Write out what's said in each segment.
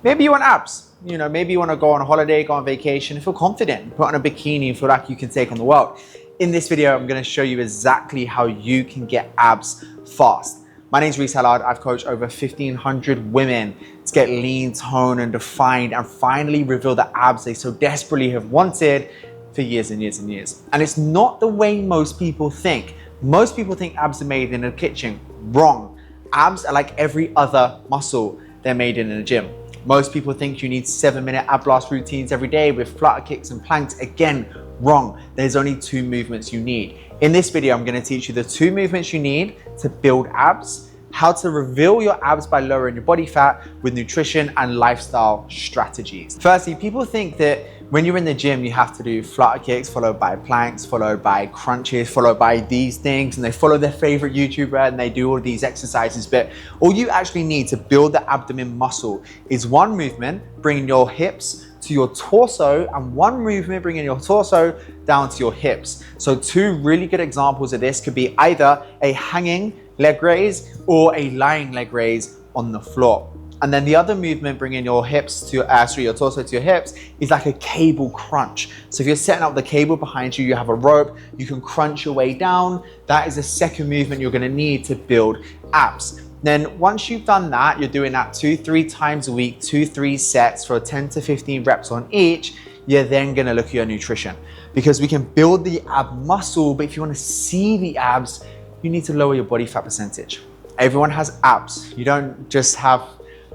Maybe you want abs. Maybe you want to go on a holiday, go on vacation, feel confident, put on a bikini, feel like you can take on the world. In this video, I'm going to show you exactly how you can get abs fast. My name's Reece Hallard. I've coached over 1,500 women to get lean, toned, and defined, and finally reveal the abs they so desperately have wanted for years and years and years. And it's not the way most people think. Most people think abs are made in a kitchen. Wrong. Abs are like every other muscle. They're made in a gym. Most people think you need 7-minute ab blast routines every day with flutter kicks and planks. Again, wrong. There's only 2 movements you need. In this video, I'm going to teach you the 2 movements you need to build abs, how to reveal your abs by lowering your body fat with nutrition and lifestyle strategies. Firstly, people think that when you're in the gym, you have to do flutter kicks followed by planks, followed by crunches, followed by these things, and they follow their favorite YouTuber and they do all these exercises. But all you actually need to build the abdomen muscle is one movement, bringing your hips to your torso, and one movement bringing your torso down to your hips. So 2 really good examples of this could be either a hanging leg raise or a lying leg raise on the floor. And then the other movement, bringing your hips to your torso to your hips, is like a cable crunch. So if you're setting up the cable behind you, you have a rope, you can crunch your way down. That is the second movement you're gonna need to build abs. Then once you've done that, you're doing that 2-3 times a week, 2-3 sets for 10 to 15 reps on each. You're then gonna look at your nutrition, because we can build the ab muscle, but if you wanna see the abs, you need to lower your body fat percentage. Everyone has abs. You don't just have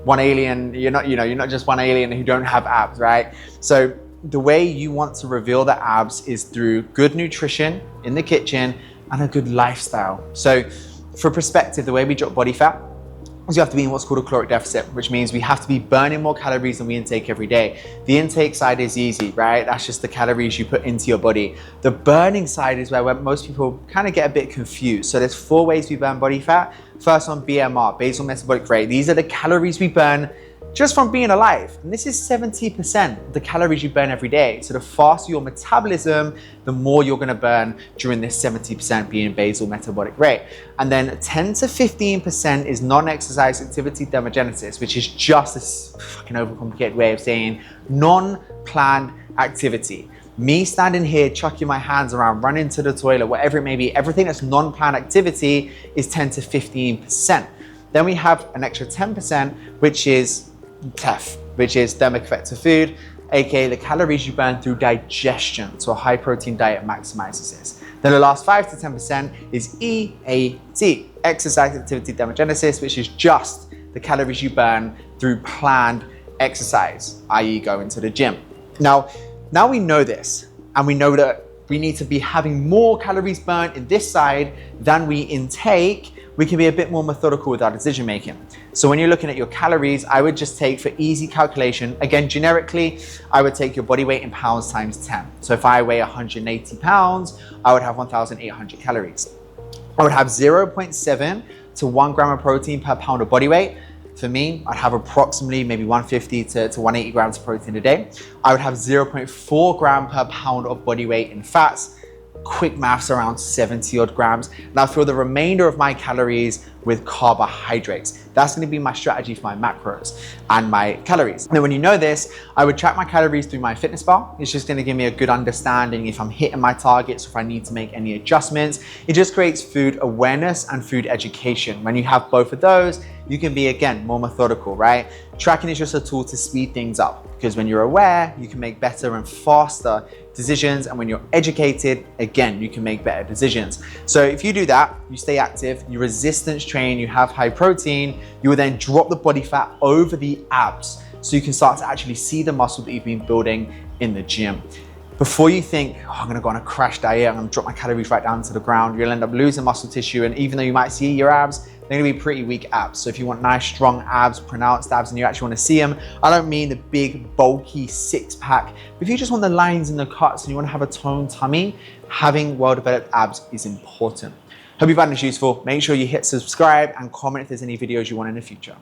one alien, you're not just one alien who don't have abs, right? So the way you want to reveal the abs is through good nutrition in the kitchen and a good lifestyle. So for perspective, the way we drop body fat is you have to be in what's called a caloric deficit, which means we have to be burning more calories than we intake every day. The intake side is easy, right? That's just the calories you put into your body. The burning side is where most people kind of get a bit confused. So there's 4 ways we burn body fat. First one, BMR, basal metabolic rate. These are the calories we burn just from being alive. And this is 70% of the calories you burn every day. So the faster your metabolism, the more you're gonna burn during this 70% being basal metabolic rate. And then 10 to 15% is non-exercise activity thermogenesis, which is just this fucking overcomplicated way of saying non-planned activity. Me standing here, chucking my hands around, running to the toilet, whatever it may be, everything that's non-planned activity is 10 to 15%. Then we have an extra 10%, which is TEF, which is thermic effect of food, aka the calories you burn through digestion. So a high protein diet maximizes this. Then the last 5 to 10% is EAT, exercise activity thermogenesis, which is just the calories you burn through planned exercise, i.e. going to the gym. Now we know this, and we know that we need to be having more calories burnt in this side than we intake. We can be a bit more methodical with our decision making. So when you're looking at your calories, I would just take, for easy calculation, again, generically, I would take your body weight in pounds times 10. So if I weigh 180 pounds, I would have 1,800 calories. I would have 0.7 to 1 gram of protein per pound of body weight. For me, I'd have approximately maybe 150 to 180 grams of protein a day. I would have 0.4 gram per pound of body weight in fats. Quick maths, around 70 odd grams. And I'll fill the remainder of my calories with carbohydrates. That's gonna be my strategy for my macros and my calories. Now, when you know this, I would track my calories through my fitness bar. It's just gonna give me a good understanding if I'm hitting my targets, if I need to make any adjustments. It just creates food awareness and food education. When you have both of those, you can be, again, more methodical, right? Tracking is just a tool to speed things up, because when you're aware, you can make better and faster decisions. And when you're educated, again, you can make better decisions. So if you do that, you stay active, you resistance train, you have high protein, you will then drop the body fat over the abs, so you can start to actually see the muscle that you've been building in the gym. Before you think, oh, I'm gonna go on a crash diet, I'm gonna drop my calories right down to the ground, you'll end up losing muscle tissue. And even though you might see your abs, they're gonna be pretty weak abs. So if you want nice, strong abs, pronounced abs, and you actually wanna see them, I don't mean the big, bulky 6-pack, but if you just want the lines and the cuts and you wanna have a toned tummy, having well-developed abs is important. Hope you found this useful. Make sure you hit subscribe and comment if there's any videos you want in the future.